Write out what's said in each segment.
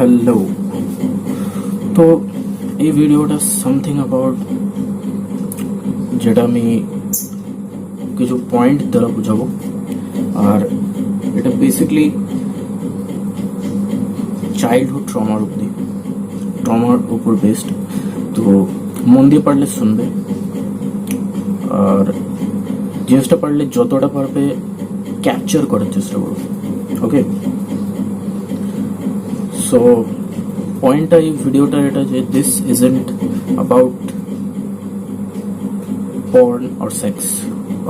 Hello. তো এই ভিডিওটা সামথিং অ্যাবাউট, যেটা আমি কিছু পয়েন্ট দ্বারা বোঝাবো। আর এটা বেসিকলি চাইল্ডহুড ট্রমার উপর বেসড। তো মন দিয়ে পারলে শুনবে, আর জিনিসটা পারলে যতটা পারবে ক্যাপচার করার চেষ্টা করবে। ওকে, সো পয়েন্টটা এই ভিডিওটার এটা যে this isn't about porn or sex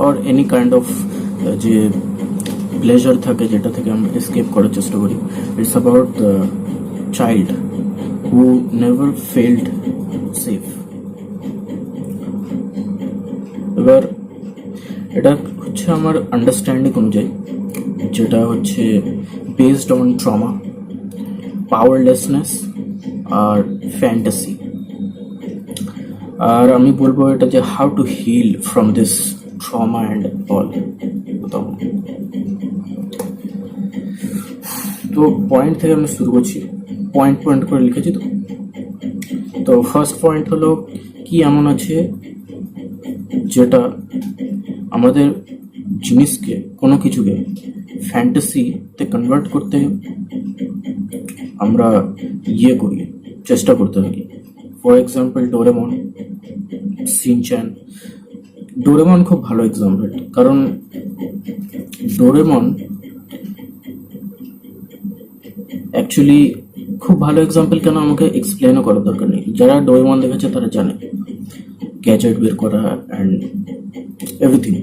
or any kind of যে প্লেজার থাকে যেটা থেকে আমরা এসকেপ করার চেষ্টা করি। It's about the child who never felt safe. এবার এটা হচ্ছে আমার আন্ডারস্ট্যান্ডিং অনুযায়ী, যেটা হচ্ছে বেসড অন ট্রমা, পাওয়ারলেসনেস আর ফ্যান্টাসি। আর আমি বলবো এটা যে how to heal from this trauma and all. তো পয়েন্ট থেকে আমি শুরু করছি, পয়েন্ট করে লিখেছি। তো ফার্স্ট পয়েন্ট হলো কি এমন আছে যেটা আমাদের জিনিসকে, কোনো কিছুকে ফ্যান্টাসিতে কনভার্ট করতে আমরা করি, চেষ্টা করতে থাকি। For example Doraemon, Shinchan. Doraemon খুব ভালো এক্সাম্পল, কারণ ডোরেমন অ্যাকচুয়ালি খুব ভালো এক্সাম্পল। কেন আমাকে এক্সপ্লেনও করার দরকার নেই, যারা ডোরেমন দেখেছে তারা জানে গ্যাজেট বের করা অ্যান্ড এভরিথিং।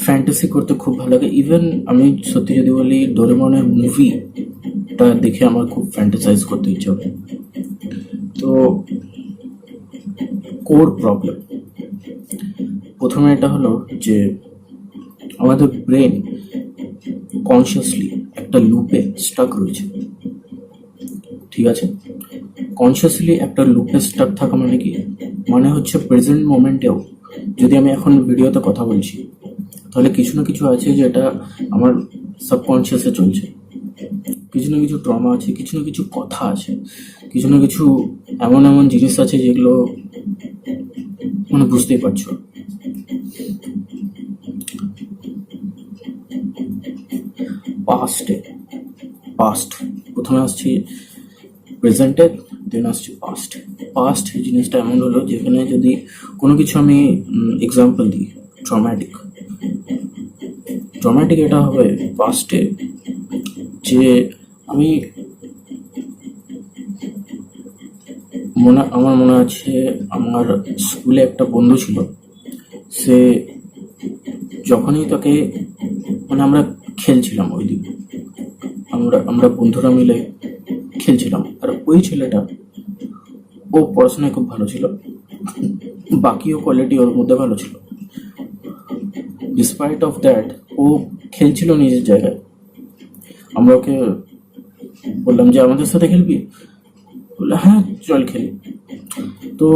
ফ্যান্টাসি করতে খুব ভালো লাগে। ইভেন আমি সত্যি যদি বলি, ডোরেমনের মুভিটা দেখে আমার খুব ফ্যান্টাসাইজ করতে ইচ্ছে হবে। তো কোর প্রবলেম প্রথমে এটা হলো যে আমাদের ব্রেন কনসিয়াসলি একটা লুপে স্টাক রয়েছে। ঠিক আছে, কনসিয়াসলি একটা লুপে স্টাক থাকা মানে কি? মানে হচ্ছে প্রেজেন্ট মোমেন্টেও যদি আমি এখন ভিডিওতে কথা বলছি, তাহলে কিছু না কিছু আছে যেটা আমার সাবকনসিয়াসে চলছে। কিছু না কিছু ট্রমা আছে, কিছু না কিছু কথা আছে, কিছু না কিছু এমন জিনিস আছে যেগুলো মানে বুঝতেই পারছো। পাস্ট প্রথমে আসছি প্রেজেন্টে, দেন আসছি পাস্ট জিনিসটা এমন হলো যেখানে যদি কোনো কিছু আমি এক্সাম্পল দিই, ট্রমাটিক এটা হবে পাস্টে। যে আমি আমার মনে আছে, আমার স্কুলে একটা বন্ধু ছিল। সে যখনই তাকে মানে আমরা খেলছিলাম, ওই দিন আমরা বন্ধুরা মিলে খেলছিলাম, আর ওই ছেলেটা, ও পড়াশোনায় খুব ভালো ছিল, বাকিও কোয়ালিটি ওর মধ্যে ভালো ছিল। ডিসপাইট অফ দ্যাট ও খেলছিল নিজের জায়গায়। আমরা ওকে বললাম যে আমাদের সাথে খেলবি? বললো হ্যাঁ চল খেলি। তো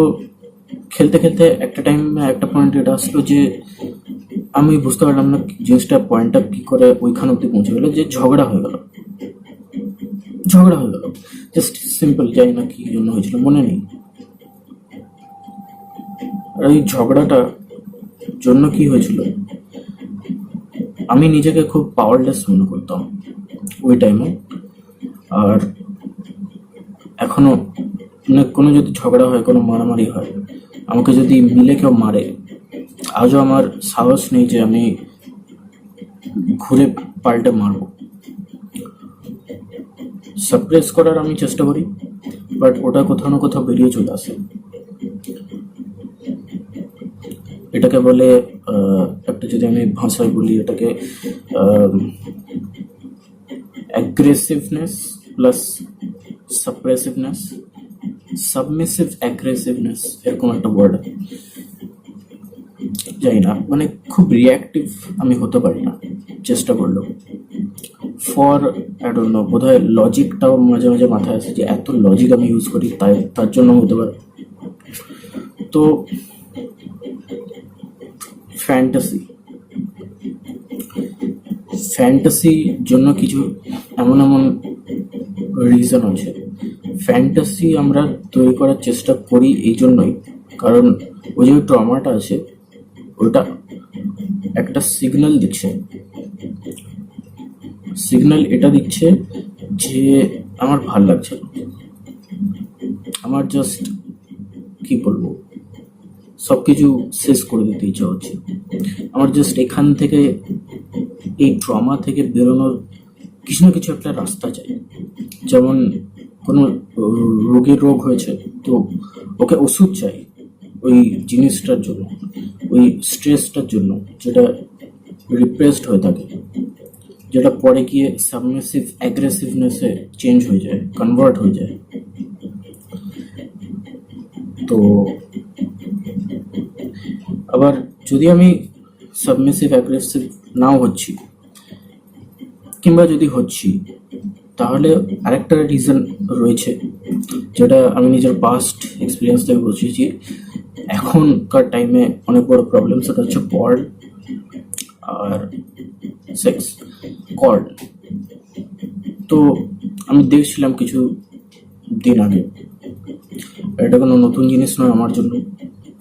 খেলতে খেলতে একটা পয়েন্ট এটা আসলো যে আমি বুঝতে পারলাম না পয়েন্টটা কি করে ওইখান অব্দি পৌঁছে গেলো, যে ঝগড়া হয়ে গেল। জাস্ট সিম্পল, জানি না কি জন্য হয়েছিল, মনে নেই। আর ওই ঝগড়াটা জন্য কি হয়েছিল, আমি নিজেকে খুব পাওয়ারলেস মনে করতাম ওই টাইমে। আর এখনো কোনো যদি ঝগড়া হয়, কোনো মারামারি হয়, আমাকে যদি মিলে কেউ মারে, আজও আমার সাহস নেই যে আমি ঘুরে পাল্টে মারব। সাপ্রেস করার আমি চেষ্টা করি, বাট ওটা কোথাও না কোথাও বেরিয়ে চলে আসে। এটাকে বলে একটা, যদি আমি ভাষায় বলি, এটাকে অ্যাগ্রেসিভনেস প্লাস সাপ্রেসিভনেস, সাবমিসিভ অ্যাগ্রেসিভনেস, এরকম একটা ওয়ার্ড। জানি না, মানে খুব রিয়াক্টিভ আমি হতে পারি না চেষ্টা করলেও। আই ডোন্ট নো, বোধহয় লজিকটাও মাঝে মাঝে মাথায় আসে যে এত লজিক আমি ইউজ করি, তার জন্য হতে পারে। তো ফ্যান্টাসির জন্য কিছু এমন রিজন আছে। ফ্যান্টাসি আমরা তৈরি করার চেষ্টা করি এই জন্যই, কারণ ওই যে ট্রমাটা আছে ওটা একটা সিগন্যাল দিচ্ছে। সিগন্যাল এটা দিচ্ছে যে আমার ভাল লাগছে না, আমার জাস্ট কি বলবো, সব কিছু শেষ করে দিতে ইচ্ছা হচ্ছে। আমার জাস্ট এখান থেকে, এই ট্রমা থেকে বেরোনোর কিছু না কিছু একটা রাস্তা চাই। যেমন কোনো রোগের রোগ হয়েছে, তো ওকে ওষুধ চাই ওই জিনিসটার জন্য, ওই স্ট্রেসটার জন্য, যেটা রিপ্রেসড হয়ে থাকে, যেটা পরে গিয়ে সাবমিসিভ অ্যাগ্রেসিভনেসে চেঞ্জ হয়ে যায়, কনভার্ট হয়ে যায়। তো আবার যদি আমি সাবমিসিভ অ্যাগ্রেসিভ নাও হচ্ছি, কিংবা যদি হচ্ছি, তাহলে আরেকটা রিজন রয়েছে, যেটা আমি নিজের পাস্ট এক্সপিরিয়েন্স থেকে বুঝেছি। এখনকার টাইমে অনেক বড় প্রবলেম, সেটা হচ্ছে পর্ন আর সেক্স। কর্ন তো আমি দেখছিলাম কিছু দিন আগে, এটা কোনো নতুন জিনিস নয় আমার জন্য।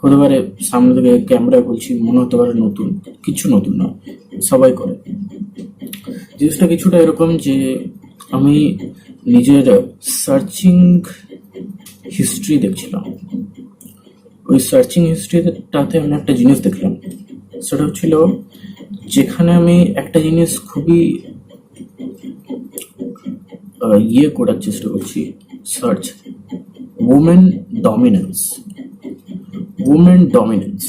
হতে পারে সামনে থেকে ক্যামেরায় বলছি মনে হতে পারে নতুন, কিছু নতুন না, সবাই করে। জিনিসটা কিছুটা এরকম যে আমি নিজের সার্চিং হিস্ট্রি দেখছিলাম। ওই সার্চিং হিস্ট্রিটাতে আমি একটা জিনিস দেখলাম, সেটা হচ্ছিল যেখানে আমি একটা জিনিস খুবই ইয়ে করার চেষ্টা করছি, search women dominance, women dominance,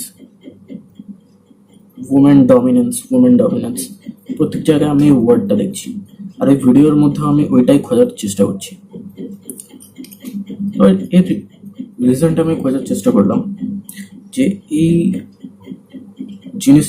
women dominance, women dominance. প্রত্যেক জায়গায় আমি ওয়ার্ডটা দেখছি, আর এই ভিডিওর মধ্যে আমি ওইটাই খোঁজার চেষ্টা করছি। এর রিজনটা আমি খোঁজার চেষ্টা করলাম যে এই জিনিস